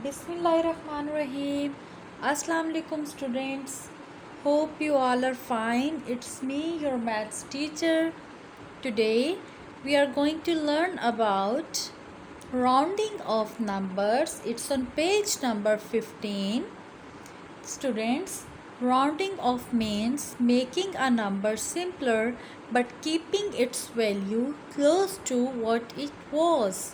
Bismillahirrahmanirrahim. Assalamu alaikum students. Hope you all are fine. It's me, your maths teacher. Today we are going to learn about rounding of numbers. It's on page number 15. Students, rounding off means making a number simpler but keeping its value close to what it was.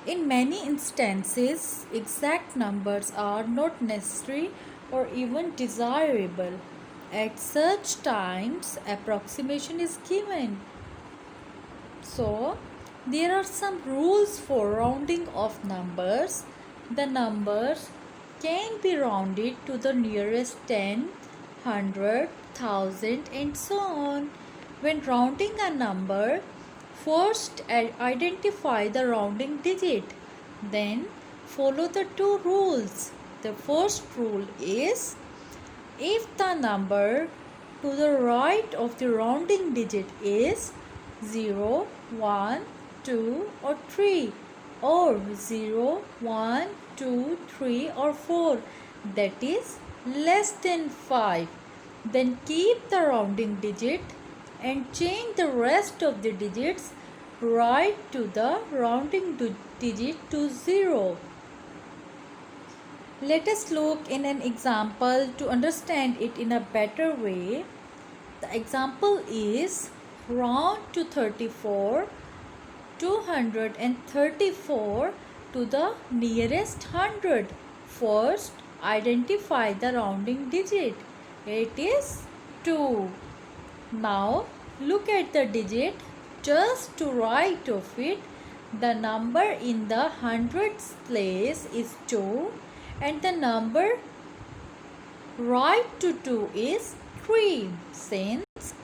In many instances, exact numbers are not necessary or even desirable. At such times, approximation is given. So, there are some rules for rounding of numbers. The numbers can be rounded to the nearest 10, 100, 1000 and so on. When rounding a number, first identify the rounding digit. Then follow the two rules. The first rule is if the number to the right of the rounding digit is 0, 1, 2 or 3 or 0, 1, 2, 3 or 4, that is less than 5, then keep the rounding digit and change the rest of the digits right to the rounding digit to 0. Let us look in an example to understand it in a better way. The example is round to 34, 234 to the nearest 100. First, identify the rounding digit. It is 2. Now, look at the digit just to right of it. The number in the hundreds place is 2 and the number right to 2 is 3. Since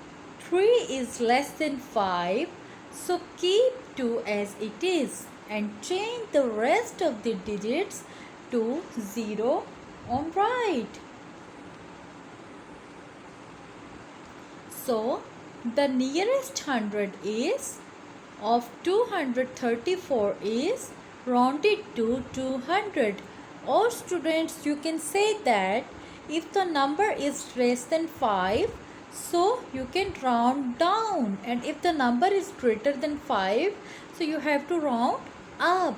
3 is less than 5, so keep 2 as it is and change the rest of the digits to 0 on right. So, the nearest 100 is of 234 is rounded to 200. Or students, you can say that if the number is less than 5, so you can round down, and if the number is greater than 5, so you have to round up.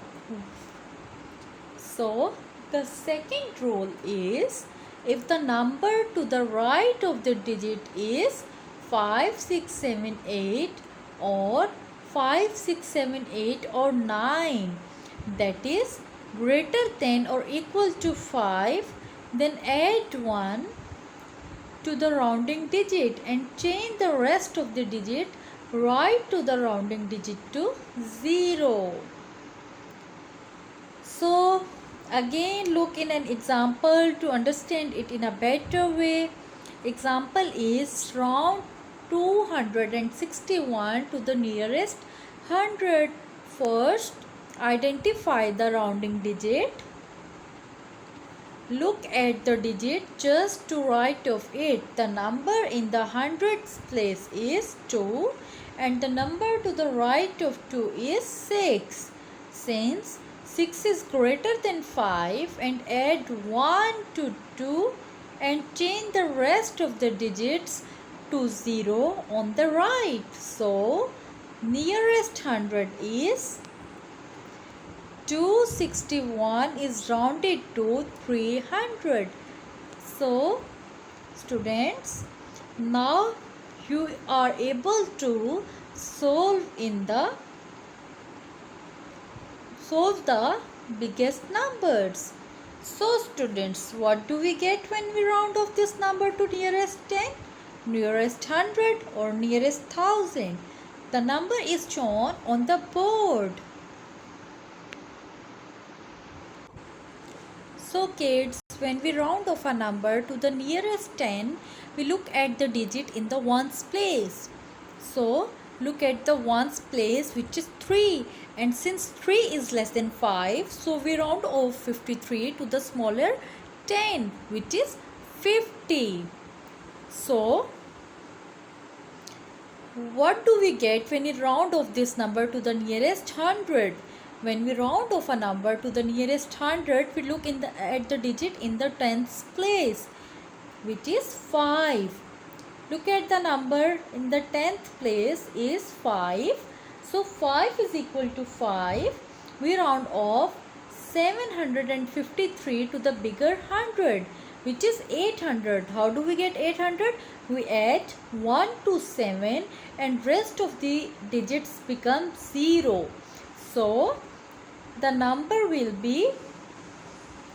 So the second rule is if the number to the right of the digit is 5, 6, 7, 8 or 5, 6, 7, 8 or 9, that is greater than or equal to 5, then add 1 to the rounding digit and change the rest of the digit right to the rounding digit to 0. So again look in an example to understand it in a better way. Example is round 261 to the nearest 100. First, identify the rounding digit. Look at the digit just to right of it. The number in the hundreds place is 2 and the number to the right of 2 is 6. Since 6 is greater than 5 and add 1 to 2 and change the rest of the digits to 0 on the right. So, nearest 100 is 261 is rounded to 300. So, students, now you are able to solve the biggest numbers. So, students, what do we get when we round off this number to nearest 10? Nearest 100 or nearest 1000? The number is shown on the board. So kids, when we round off a number to the nearest 10, we look at the digit in the ones place. So look at the ones place, which is 3, and since 3 is less than 5, so we round off 53 to the smaller 10, which is 50. So what do we get when we round off this number to the nearest 100? When we round off a number to the nearest hundred, we look at the digit in the tens place, which is 5. Look at the number in the 10th place is 5. So 5 is equal to 5. We round off 753 to the bigger hundred, which is 800. How do we get 800? We add 1 to 7 and rest of the digits become 0. So the number will be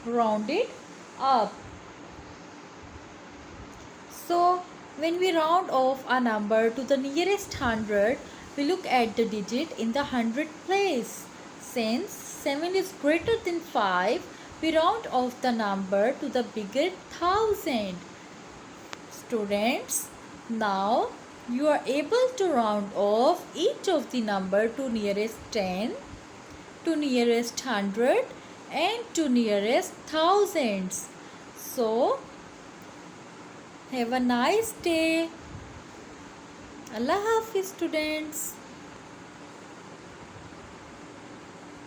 rounded up. So when we round off a number to the nearest hundred, we look at the digit in the hundred place. Since 7 is greater than 5, we round off the number to the bigger thousand. Students, now you are able to round off each of the number to nearest 10, to nearest hundred and to nearest thousands. So have a nice day. Allah Hafiz students.